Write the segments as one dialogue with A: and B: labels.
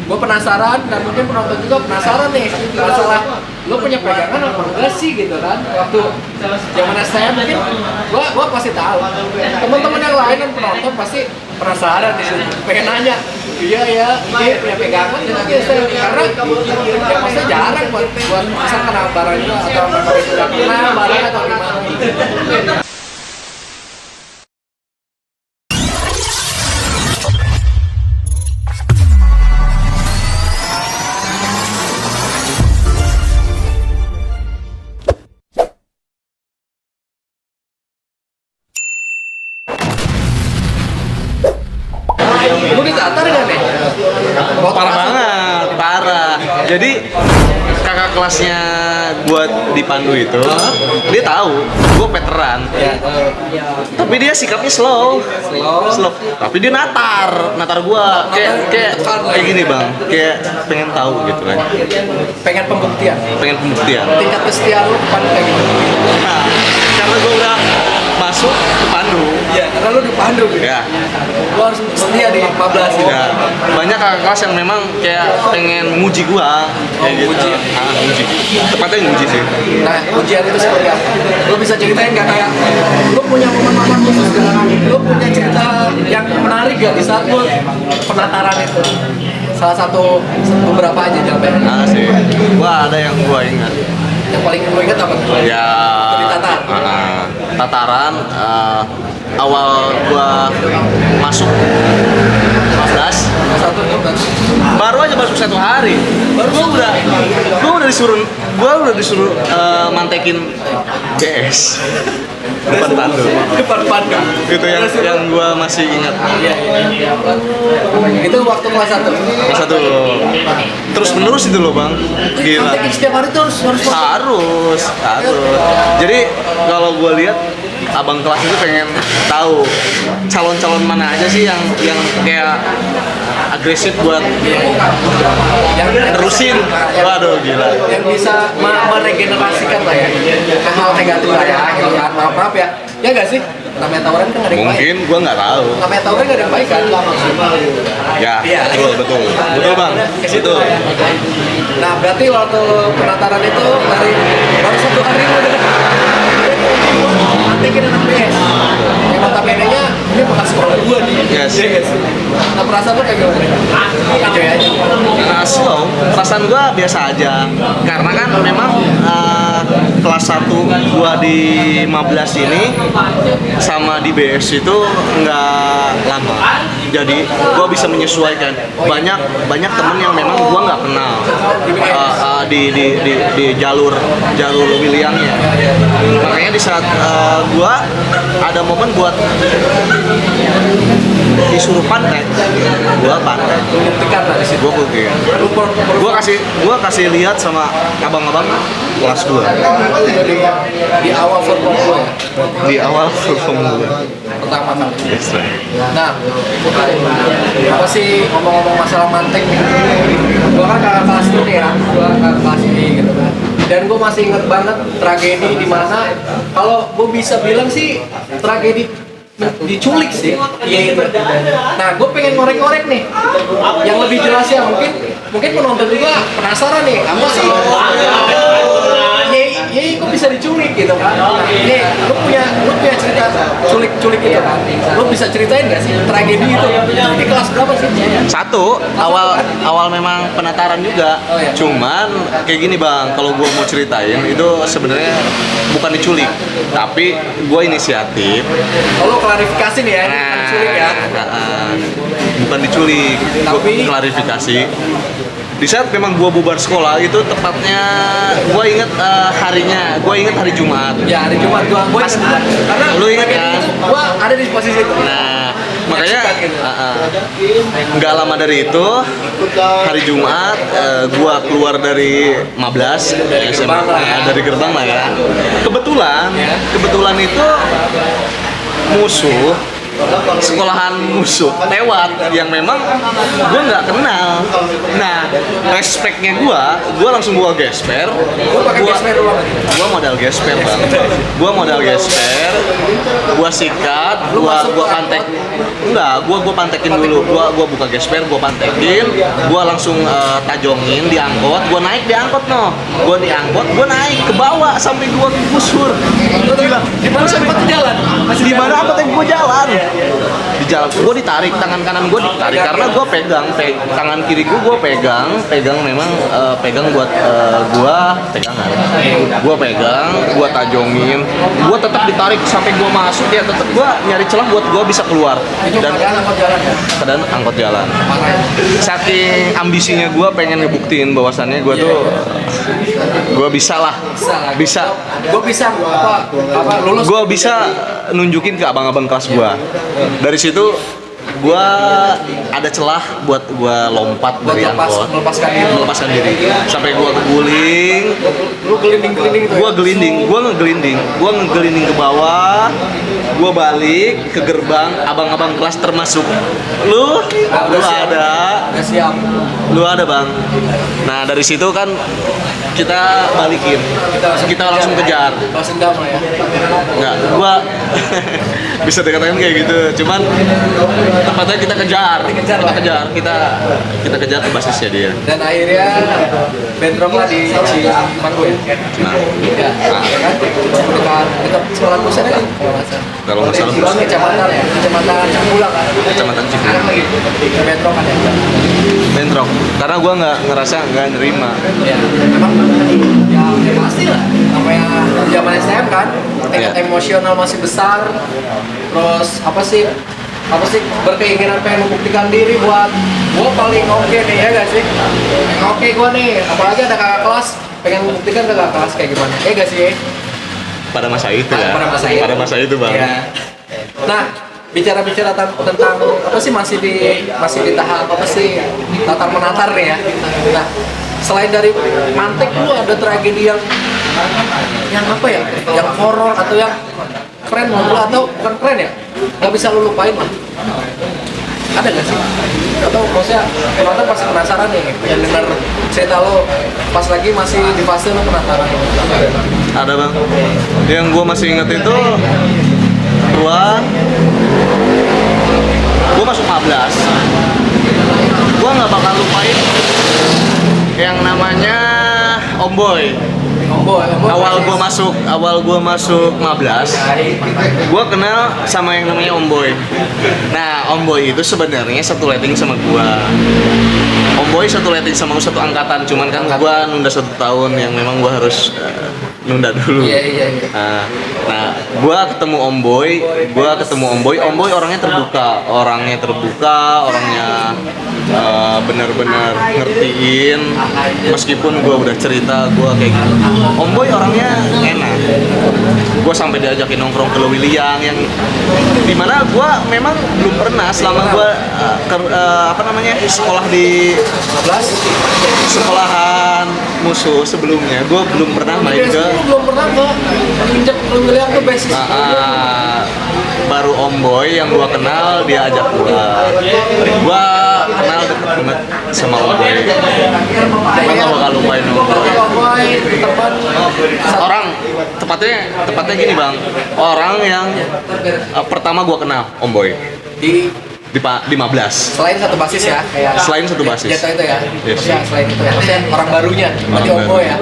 A: gue penasaran dan mungkin penonton juga penasaran nih masalah lo punya pegangan apa enggak sih gitu kan. Waktu zaman saya mungkin gue pasti tahu, teman-teman yang lain dan penonton pasti penasaran nih, pengen nanya iya ya ini punya pegangan gitu saya, karena ya pasti jarang buat misalkan barang juga atau memang sudah pernah barang atau gimana. Lu ditatar gak nih?
B: Parah banget, parah. Jadi kakak kelasnya buat di Pandu itu, dia tahu gue veteran. Tapi dia sikapnya slow. Tapi dia natar gue kayak gini bang, kayak pengen tahu gitu kan.
A: Pengen pembuktian. Tingkat kesetiaan lu ke Pandu kayak gitu.
B: Nah, karena gue udah masuk ke Pandu.
A: Iya, karena lu di Pandu gitu.
B: Ya.
A: Lu harus setia di 15 gitu.
B: Ya, banyak kakak kelas yang memang kayak pengen nguji gua kayak gitu.
A: Nguji.
B: Nguji. Tepatnya nguji sih.
A: Nah, ujian itu seperti apa? Lu bisa ceritain gak kayak lu punya momen-momen khusus gak? Lu punya cerita yang menarik gak di saat lu penataran itu? Salah satu beberapa aja jawabannya.
B: Sih. Wah, ada yang gua ingat.
A: Yang paling lu ingat apa?
B: Ya.
A: Ditatar.
B: Tataran awal gua masuk 15 baru aja masuk 1 hari gua udah disuruh mantekin GS depan Pandu itu yang gua masih ingat.
A: Itu waktu kelas 1.
B: Kelas 1 terus menerus itu loh bang, gila.
A: Mantekin setiap hari tuh
B: harus. Jadi kalau gua lihat abang kelas itu pengen tahu calon-calon mana aja sih yang kayak agresif buat
A: yang
B: terusin. Waduh gila.
A: Yang bisa meregenerasikan lah ya hal negatif lah ya gitu kan. Maaf ya. Ya nggak sih? Namanya tawuran kan nggak ada yang baik.
B: Mungkin gua nggak tahu.
A: Namanya tawuran nggak ada yang baik kan?
B: Ya,
A: iya.
B: betul bang.
A: Itu. Nah berarti waktu penataran itu dari baru 1 hari udah mantekin anak BS. Yang notabene-nya ini bekas sekolah gua nih.
B: Yes.
A: Nah perasaan lu kayak gimana? Enjoy aja.
B: Slow, perasaan gua biasa aja. Karena kan memang kelas 1 gua di 15 ini sama di BS itu nggak lama. Jadi gua bisa menyesuaikan. Banyak temen yang memang gua nggak kenal di jalur Williamnya. Makanya di saat gua ada momen buat disuruh pantai, gua pantai.
A: Buktikan lah di situ.
B: Gua buktiin. Gua kasih lihat sama abang-abang kelas gua.
A: Di awal perform gua.
B: Di awal perform gua.
A: Pertama kali.
B: Yes, right.
A: Nah, apa sih ngomong-ngomong masalah mantek? Gua kan kakak kelas tuh nih ya, gua kakak kelas ini gitu kan. Dan gue masih inget banget tragedi di mana kalau gue bisa bilang sih tragedi diculik sih, iya itu. Nah, gue pengen ngorek-ngorek nih, yang lebih jelas ya mungkin penonton juga penasaran nih, apa sih? Yei kok bisa diculik gitu kan? Nih, lu punya cerita culik itu kan? Lu bisa ceritain nggak sih tragedi itu? Di kelas berapa sih?
B: 1 awal memang penataran juga.
A: Oh, iya.
B: Cuman kayak gini bang, kalau gua mau ceritain itu sebenarnya bukan diculik, tapi gua inisiatif.
A: Kalau klarifikasi nih ya, ini bukan diculik ya.
B: Bukan diculik,
A: Tapi
B: klarifikasi. Di saat memang gua bubar sekolah itu tepatnya gua inget harinya, gua inget hari Jumat.
A: ya hari Jumat gua karena
B: Lu ingat kan?
A: Gua ada di posisi itu.
B: Nah, makanya
A: Gitu.
B: nggak lama dari itu hari Jumat gua keluar dari 15 dari gerbang lah ya. Kebetulan itu musuh sekolahan musuh lewat yang memang gue nggak kenal. Nah Respeknya gua langsung gesper.
A: Gua pakai gesper doang.
B: Gua modal gesper bang. Gua modal gesper. Gua sikat. Gua pantek. Enggak, gua pantekin dulu. Gua buka gesper, gua pantekin. Gua langsung tajongin, diangkut. Gua naik diangkut no. Gua diangkut, gua naik ke bawah sampai gua gusur. Gila.
A: Di mana sempat jalan?
B: Di mana angkot yang gua jalan? Di jalan. Gua ditarik tangan kanan gua ditarik karena gua pegang tangan kiri gua pegang memang pegang buat gua pegangan. Gua pegang, gua tajongin. Gua tetap ditarik sampai gua masuk ya tetap gua nyari celah buat gua bisa keluar. Dan keadaan angkot jalan. Saking ambisinya gua pengen ngebuktiin bahwasannya gua tuh gua bisa lah. Bisa.
A: Gua bisa apa lulus.
B: Gua bisa nunjukin ke abang-abang kelas gua. Dari situ gua ada celah buat gua lompat dari angkot, melepaskan diri sampai gua keguling.
A: Lu gelinding itu.
B: Gua ngegelinding ke bawah. Gua balik ke gerbang, abang-abang kelas termasuk lu ada.
A: Udah siap.
B: Lu ada bang. Nah dari situ kan kita balikin, kita langsung kejar.
A: Langsung damai ya.
B: Enggak, gua bisa dikatakan kayak gitu. Cuman tempatnya kita kejar, kita kejar ke basisnya dia.
A: Dan akhirnya bentrok lah di Cimanggu ya. Ya, dekat sekolah pusat kan?
B: Kalau nggak salah
A: Kecamatan Cipulang kan?
B: Kecamatan Cipulang.
A: Bentrok kan ya?
B: Bentrok, karena gua nggak nerima.
A: Ya, memang ya pasti lah. Namanya zaman STM kan, tingkat emosional masih besar. Terus apa sih berkeinginan pengen membuktikan diri buat gua paling oke nih ya gak sih? Oke gua nih, apalagi ada kakak kelas pengen membuktikan ke kakak kelas kayak gimana? Ya gak sih?
B: Pada masa itu ya. Pada masa itu bang.
A: Ya. Nah, bicara-bicara tentang apa sih masih di tahap apa sih tatar menatar nih ya. Nah, selain dari Mantek lu ada tragedi yang apa ya? Yang horor atau yang keren menurut lu atau bukan keren ya? Gak bisa lu lupain lah. Ada gak sih? Atau maksudnya penonton pasti penasaran nih yang denger cerita lo pas lagi masih di fase lo penasaran.
B: Ada bang. Yang gue masih inget itu gue masuk 15. Gue nggak bakal lupain yang namanya Om Boy. Awal gua masuk 15, gua kenal sama yang namanya Om Boy. Nah, Om Boy itu sebenarnya satu letting sama gua. Om Boy satu letting sama satu angkatan, cuman kan gua nunda 1 tahun yang memang gua harus nunda dulu.
A: Iya.
B: Nah, gua ketemu Om Boy. Om Boy orangnya terbuka, orangnya benar-benar ngertiin. Meskipun gua udah cerita gua kayak gitu, Om Boy orangnya enak. Gua sampai diajakin nongkrong ke Lewiliang yang dimana gua memang belum pernah selama gua sekolah di sekolahan musuh sebelumnya. Gua belum pernah main ke
A: injek Lewiliang tuh basis.
B: Baru Om Boy yang gua kenal dia ajak gua kenal deket banget sama Om Boy. Gua gak bakal lupain Om Boy. Orang tepatnya gini bang, orang yang pertama gua kenal Om Boy di 15.
A: Selain satu basis ya, kayak
B: selain satu basis.
A: Jatuh itu ya.
B: Yes.
A: Ya, selain itu ya. Maksudnya orang barunya, berarti Om Boy ya.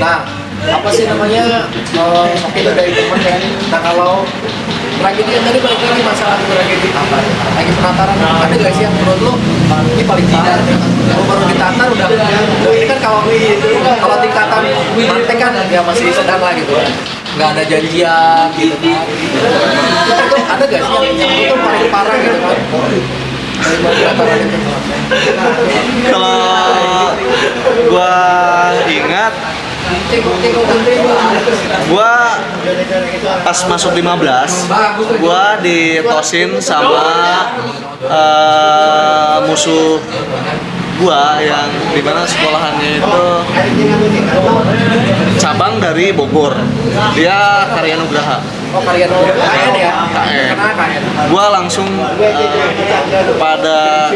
A: Nah, apa sih namanya? Oke itu dari teman ya. Nah, kalau tragedi yang tadi balik lagi masalah tragedi apa? Lagi penataran ada gak sih yang menurut lo ini paling tidak? Kalau baru ditatar udah ini kan kalau tingkatan Mantek kan ya masih sedang lah gitu. Nggak ada janjian gitu kan. Itu ada gak sih yang itu paling parah gitu kan? Dari penataran itu.
B: Kalau gua ingat, gua pas masuk 15, gua ditosin sama musuh gua yang dimana sekolahannya itu cabang dari Bogor. Dia Karya Nugraha.
A: Oh, Karya Nugraha. KN ya?
B: KN.
A: Kenapa KN?
B: Gua langsung pada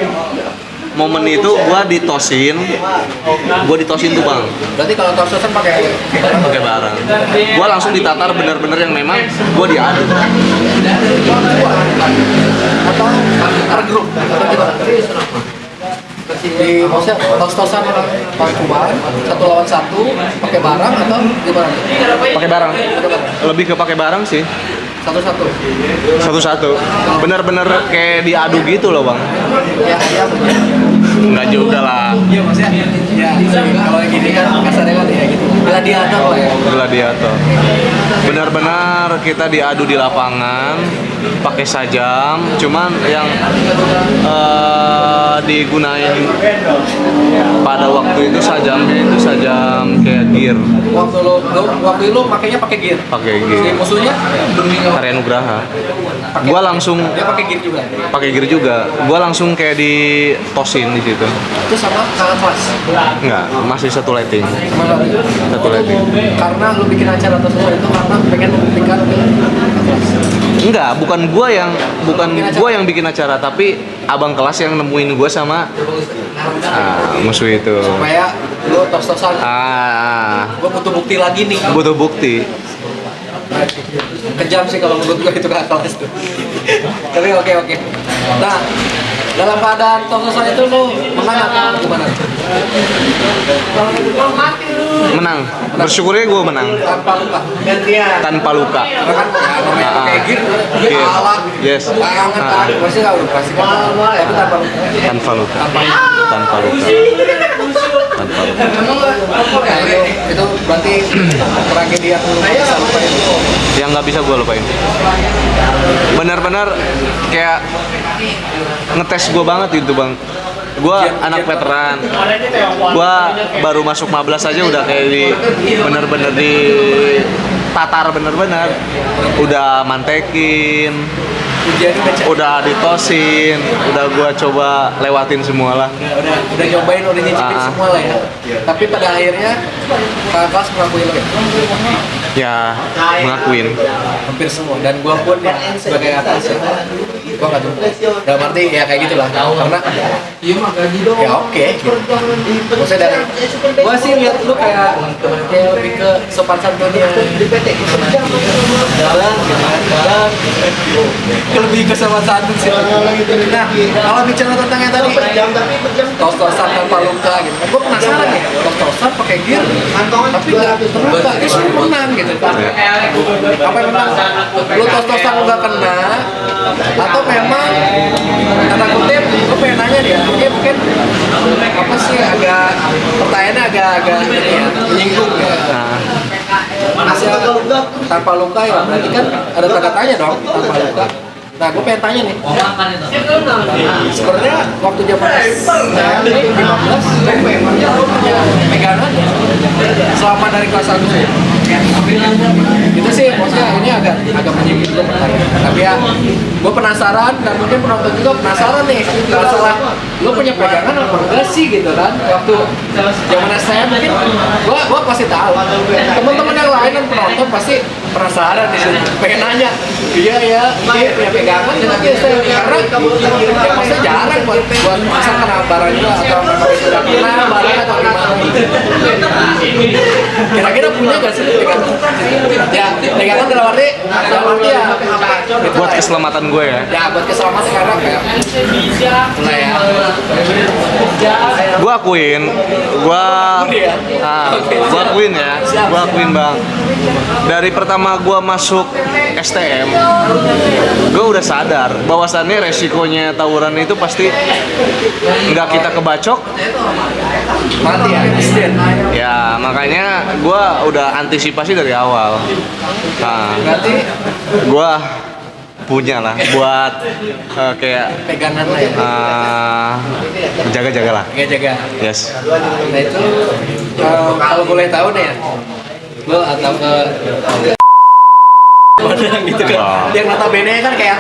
B: momen itu gua ditosin tuh bang.
A: Berarti kalau tos-tosan pakai
B: Pakai barang. Gua langsung ditatar bener-bener yang memang gua diadu.
A: atau ada grup atau gimana? Di maksudnya tos-tosan pakai kuban 1 lawan 1 pakai barang atau gimana?
B: Pakai barang. Lebih ke pakai barang sih.
A: Satu-satu.
B: Satu-satu. Bener-bener kayak diadu gitu loh bang.
A: Ya, ya.
B: Enggak juga lah.
A: Iya maksudnya. Ya, kalau yang gini kan kasarnya kan ya gitu. Gladiator lah ya.
B: Gladiator. Benar-benar kita diadu di lapangan pakai sajam, cuman yang digunain pada waktu itu sajamnya itu sajam kayak gear.
A: Waktu lu makanya pakai gear.
B: Pakai
A: Si
B: gear.
A: musuhnya
B: Arya Nugraha. Gua langsung
A: dia pakai gear juga.
B: pakai gear juga. Gua langsung kayak ditosin di situ.
A: Itu sama kakak kelas.
B: Enggak, masih satu letting.
A: Sama lagi.
B: Satu letting.
A: Karena lu bikin acara tersebut itu karena pengen membuktikan ke kakak kelas.
B: Enggak, bukan gua yang bikin acara, tapi abang kelas yang nemuin gua sama musuh itu.
A: Supaya lu tos-tosan. Gua butuh bukti lagi nih.
B: Butuh bukti.
A: Kejam sih kalau menurut gue itu kakak kelas tuh. Tapi oke. Nah, dalam keadaan tos-tosan itu lu menang atau gimana?
B: Menang. Bersyukurnya gua menang
A: Tanpa luka.
B: tanpa luka.
A: Karena kan ya, namanya pakai gear, dia
B: Gear.
A: alat,
B: Yes.
A: tangan, pasti nggak udah pasti kan. Tapi tanpa luka.
B: Tanpa luka.
A: Tanpa luka.
B: Tanpa luka. Tanpa luka.
A: Nah, itu berarti tragedi yang lu nggak bisa lupain.
B: Yang nggak bisa gua lupain. Benar-benar kayak ngetes gua banget itu bang. Gua anak veteran. Gua baru masuk 15 aja udah kayak bener-bener di tatar bener-bener. Udah mantekin,
A: Ujian
B: udah ditosin, udah gua coba lewatin semua lah.
A: udah nyobain, udah nyicipin semua lah ya. Tapi pada akhirnya kakak kelas mengakui lo ya.
B: Ya, mengakuin.
A: Hampir semua, dan gua pun ya sebagai atas ya gua nggak tahu dalam arti ya kayak gitulah karena ya oke gitu. Maksudnya dari gua sih lihat lu kayak lebih ke sopan santunnya jalan gitu kan jalan lebih ke sopan santun sih. Nah kalau bicara tentang yang tadi tos-tosan tanpa luka gitu kan gua penasaran ya tos-tosan pakai gear tapi nggak terluka justru menang gitu kan. Apa memang lu tos-tosan lu nggak kena atau memang kata kutip gue pengen nanya dia mungkin apa sih agak pertanyaannya agak ini ya menyinggung ya hasil tanpa luka ya berarti kan ada tanda tanya dong tanpa luka. Nah gue pengen tanya nih sebenarnya waktu zaman saya 15 punya pegangan selama dari kelas 1 itu sih maksudnya ini agak menyinggung juga pertanyaan tapi ya gue penasaran dan mungkin penonton juga penasaran nih masalah lo punya pegangan apa enggak sih gitu kan waktu zaman saya mungkin gue pasti tahu teman-teman yang lain dan penonton pasti penasaran nih pengen nanya iya ya dia punya pegangan tapi saya karena ya maksudnya jarang buat masa kena barang juga atau memang sudah kena barang atau gimana kira-kira punya gak sih pegangan ya pegangan dalam arti ya
B: Buat keselamatan gue ya.
A: ya buat keselamatan karena kayak mulai ya
B: Gue akuin, gue akuin bang. Dari pertama gue masuk STM, gue udah sadar bahwasannya resikonya tawuran itu pasti nggak kita kebacok,
A: mati ya insiden.
B: ya makanya gue udah antisipasi dari awal. Nah,
A: Berarti
B: gue punya lah buat kayak
A: pegangan lah ya
B: jaga-jaga lah.
A: jaga.
B: Yes.
A: Nah itu kalau boleh tahu nih ya lo atau ke mana gitu kan yang notabene kan kayak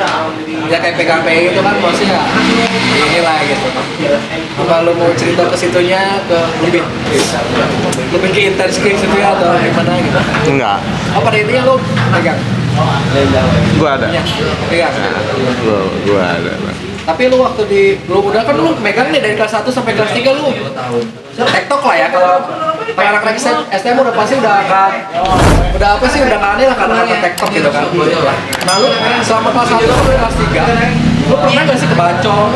A: ya kayak PKP gitu kan maksudnya inilah gitu apa lo mau cerita ke situnya ke lebih ke intens ke situ ya atau gimana gitu
B: Enggak.
A: oh pada intinya lo pegang
B: Gue ada.
A: ya pegang
B: Gue ada.
A: Tapi lu waktu lu udah kan lu megang nih dari kelas 1 sampai kelas 3 lu TikTok lah ya, kalau anak-anak STM udah pasti udah apa sih, udah nggak aneh lah karena ada TikTok gitu kan. Nah lu selama kelas 1 sampai kelas 3 lu pernah nggak sih kebacong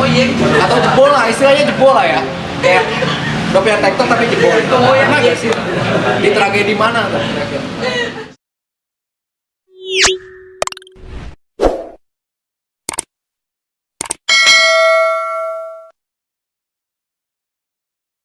A: atau jebol lah, istilahnya jebol lah ya, kayak udah punya TikTok tapi jebol, pernah nggak sih? Di tragedi mana tuh?